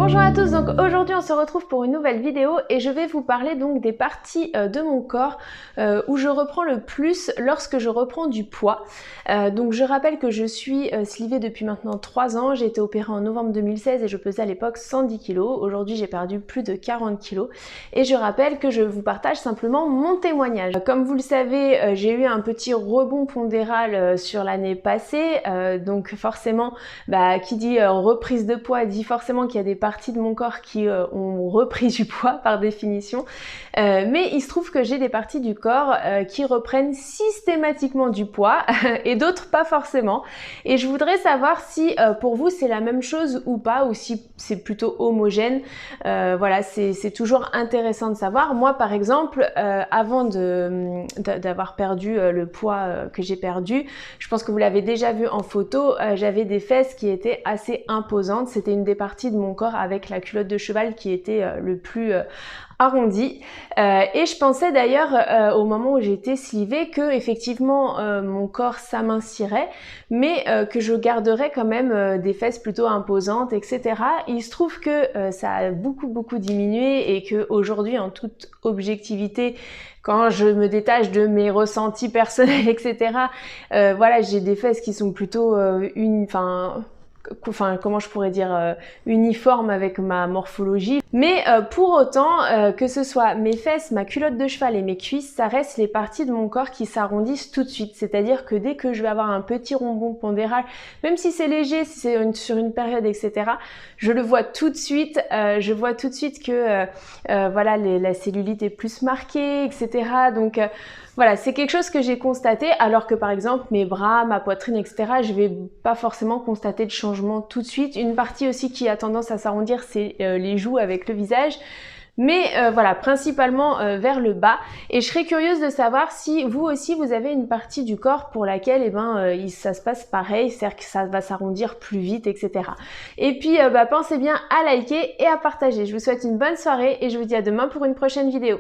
Bonjour à tous, donc aujourd'hui on se retrouve pour une nouvelle vidéo et je vais vous parler donc des parties de mon corps où je reprends le plus lorsque je reprends du poids. Donc je rappelle que je suis slivée depuis maintenant 3 ans, j'ai été opérée en novembre 2016 et je pesais à l'époque 110 kg. Aujourd'hui j'ai perdu plus de 40 kg et je rappelle que je vous partage simplement mon témoignage. Comme vous le savez, j'ai eu un petit rebond pondéral sur l'année passée, donc forcément qui dit reprise de poids dit forcément qu'il y a des parties de mon corps qui ont repris du poids par définition, mais il se trouve que j'ai des parties du corps qui reprennent systématiquement du poids et d'autres pas forcément, et je voudrais savoir si pour vous c'est la même chose ou pas, ou si c'est plutôt homogène. Voilà, c'est toujours intéressant de savoir. Moi par exemple, avant d'avoir perdu le poids que j'ai perdu, je pense que vous l'avez déjà vu en photo, j'avais des fesses qui étaient assez imposantes. C'était une des parties de mon corps avec la culotte de cheval qui était le plus arrondi, et je pensais d'ailleurs au moment où j'étais slivée que effectivement mon corps s'amincirait, mais que je garderais quand même des fesses plutôt imposantes, etc. Il se trouve que ça a beaucoup diminué et que aujourd'hui, en toute objectivité, quand je me détache de mes ressentis personnels, etc., voilà, j'ai des fesses qui sont plutôt comment je pourrais dire, uniforme avec ma morphologie. Mais pour autant, que ce soit mes fesses, ma culotte de cheval et mes cuisses, ça reste les parties de mon corps qui s'arrondissent tout de suite. C'est-à-dire que dès que je vais avoir un petit rebond pondéral, même si c'est léger, si c'est sur une période, etc., je le vois tout de suite. Je vois tout de suite que voilà, la cellulite est plus marquée, etc. Donc voilà, c'est quelque chose que j'ai constaté, alors que par exemple mes bras, ma poitrine, etc., je vais pas forcément constater de changement tout de suite. Une partie aussi qui a tendance à s'arrondir, c'est les joues avec le visage. Mais voilà, principalement vers le bas. Et je serais curieuse de savoir si vous aussi vous avez une partie du corps pour laquelle ça se passe pareil, c'est-à-dire que ça va s'arrondir plus vite, etc. Et puis pensez bien à liker et à partager. Je vous souhaite une bonne soirée et je vous dis à demain pour une prochaine vidéo.